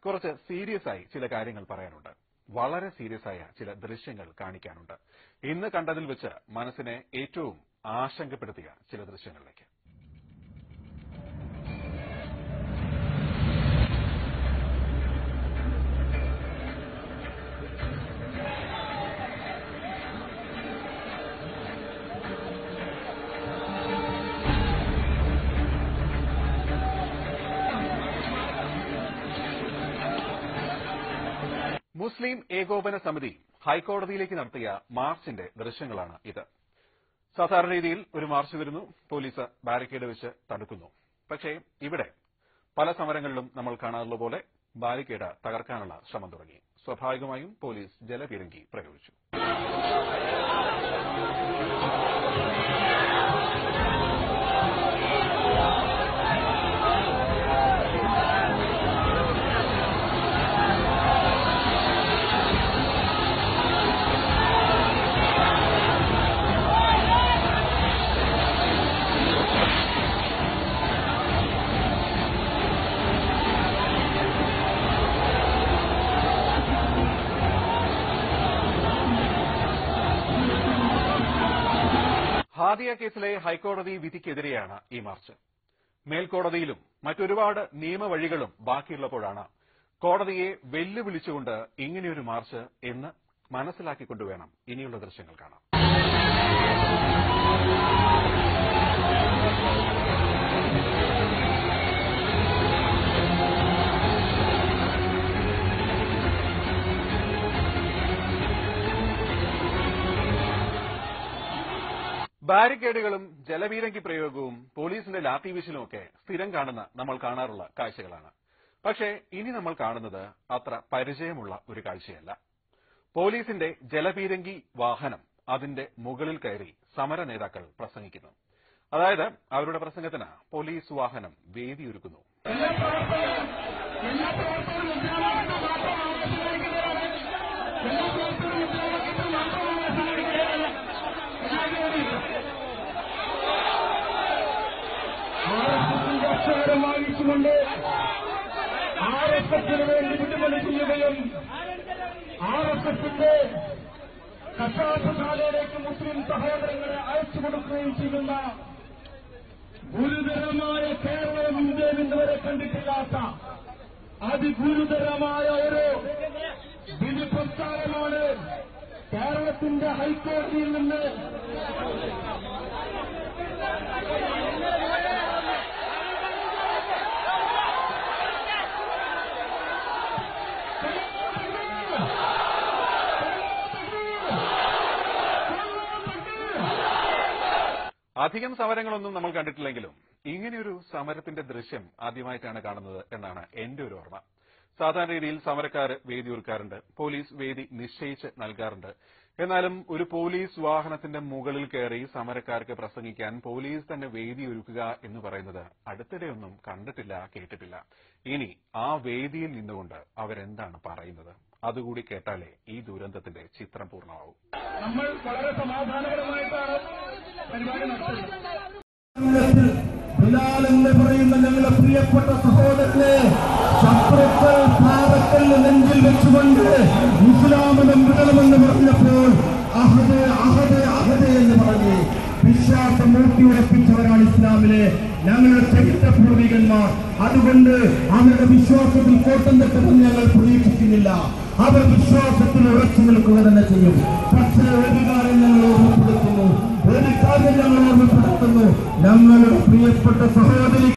കുറച്ച് സീരിയസ് ആയി ചില കാര്യങ്ങൾ പറയാനുണ്ട്. വളരെ സീരിയസ് ആയ ചില ദൃശ്യങ്ങൾ കാണിക്കാനുണ്ട്. ഇന്ന് കണ്ടതിൽ വെച്ച് മനസ്സിനെ ഏറ്റവും ആശങ്കപ്പെടുത്തിയ ചില ദൃശ്യങ്ങളിലേക്ക്. മുസ്ലിം ഏകോപന സമിതി ഹൈക്കോടതിയിലേക്ക് നടത്തിയ മാർച്ചിന്റെ ദൃശ്യങ്ങളാണ് ഇത്. സാധാരണ രീതിയിൽ ഒരു മാർച്ച് വരുന്നു, പോലീസ് ബാരിക്കേഡ് വെച്ച് തടുക്കുന്നു. പക്ഷേ ഇവിടെ പല സമരങ്ങളിലും നമ്മൾ കാണാറുള്ള പോലെ ബാരിക്കേഡ് തകർക്കാനുള്ള ശ്രമം തുടങ്ങി. സ്വാഭാവികമായും പോലീസ് ജലപീരങ്കി പ്രയോഗിച്ചു. ഹാദിയ കേസിലെ ഹൈക്കോടതി വിധിക്കെതിരെയാണ് ഈ മാർച്ച്. മേൽക്കോടതിയിലും മറ്റൊരുപാട് നിയമവഴികളും ബാക്കിയുള്ളപ്പോഴാണ് കോടതിയെ വെല്ലുവിളിച്ചുകൊണ്ട് ഇങ്ങനെയൊരു മാർച്ച് എന്ന് മനസ്സിലാക്കിക്കൊണ്ടുവേണം ഇനിയുള്ള ദൃശ്യങ്ങൾ കാണാൻ. ബാരിക്കേഡുകളും ജലപീരങ്കി പ്രയോഗവും പോലീസിന്റെ ലാത്തിവീശലുമൊക്കെ സ്ഥിരം കാണുന്ന നമ്മൾ കാണാറുള്ള കാഴ്ചകളാണ്. പക്ഷേ ഇനി നമ്മൾ കാണുന്നത് അത്ര പരിചയമുള്ള ഒരു കാഴ്ചയല്ല. പോലീസിന്റെ ജലപീരങ്കി വാഹനം അതിന്റെ മുകളിൽ കയറി സമര നേതാക്കൾ പ്രസംഗിക്കുന്നു. അതായത് അവരുടെ പ്രസംഗത്തിന് പോലീസ് വാഹനം വേദിയൊരുക്കുന്നു. വാങ്ങിച്ചുകൊണ്ട് RSSന് വേണ്ടി വിടുതല ചെയ്യുകയും RSSന്റെ കശാപ്പശാലയിലേക്ക് മുസ്ലിം സഹോദരങ്ങളെ അയച്ചു കൊടുക്കുകയും ചെയ്യുന്ന ഗുരുതരമായ കേരളം ഇന്ത്യയിൽ ഇന്നുവരെ കണ്ടിട്ടില്ലാത്ത അതിഗുരുതരമായ ഒരു വിധി പ്രസ്താവമാണ് കേരളത്തിന്റെ ഹൈക്കോടതിയിൽ നിന്ന് അധികം സമരങ്ങളൊന്നും നമ്മൾ കണ്ടിട്ടില്ലെങ്കിലും ഇങ്ങനെയൊരു സമരത്തിന്റെ ദൃശ്യം ആദ്യമായിട്ടാണ് കാണുന്നത് എന്നാണ് എന്റെ ഒരു ഓർമ്മ. സാധാരണ രീതിയിൽ സമരക്കാർ വേദി ഒരുക്കാറുണ്ട്, പോലീസ് വേദി നിശ്ചയിച്ച് നൽകാറുണ്ട്. എന്നാലും ഒരു പോലീസ് വാഹനത്തിന്റെ മുകളിൽ കയറി സമരക്കാർക്ക് പ്രസംഗിക്കാൻ പോലീസ് തന്നെ വേദി ഒരുക്കുക എന്ന് പറയുന്നത് അടുത്തിടെയൊന്നും കണ്ടിട്ടില്ല, കേട്ടിട്ടില്ല. ഇനി ആ വേദിയിൽ നിന്നുകൊണ്ട് അവരെന്താണ് പറയുന്നത് അതുകൂടി കേട്ടാലേ ഈ ദുരന്തത്തിന്റെ ചിത്രം പൂർണ്ണമാവും. നമ്മൾ വളരെ സമാധാനപരമായിട്ടാണ് പരിപാടി നടത്തുന്നത്. ബിലാൽ എന്ന് പറയുന്ന ഞങ്ങളുടെ പ്രിയപ്പെട്ട സഹോദരനെ ശത്രുക്കൾ പാറക്കല്ല് നെഞ്ചിൽ വെച്ചുകൊണ്ട് ഇസ്ലാമിനും വിടണമെന്ന് പറഞ്ഞപ്പോൾ അഹദ് അഹദ് അഹദ് എന്ന് പറഞ്ഞ് വിശ്വാസം ഊട്ടിയുറപ്പിച്ചവരാണ് ഇസ്ലാമിലെ ഞങ്ങളുടെ ചരിത്ര പൂർവികന്മാർ. അതുകൊണ്ട് അവരുടെ വിശ്വാസത്തിൽ കോട്ടം തെറ്റുമെന്ന് ഞങ്ങൾ പ്രതീക്ഷിക്കുന്നില്ല. അവർ വിശ്വാസത്തിൽ ഉറച്ചു നിൽക്കുക തന്നെ ചെയ്യും. പക്ഷേ ഒരു കാര്യം ഞങ്ങൾ ഓർമ്മപ്പെടുത്തുന്നു, ഞങ്ങളുടെ പ്രിയപ്പെട്ട സഹോദരി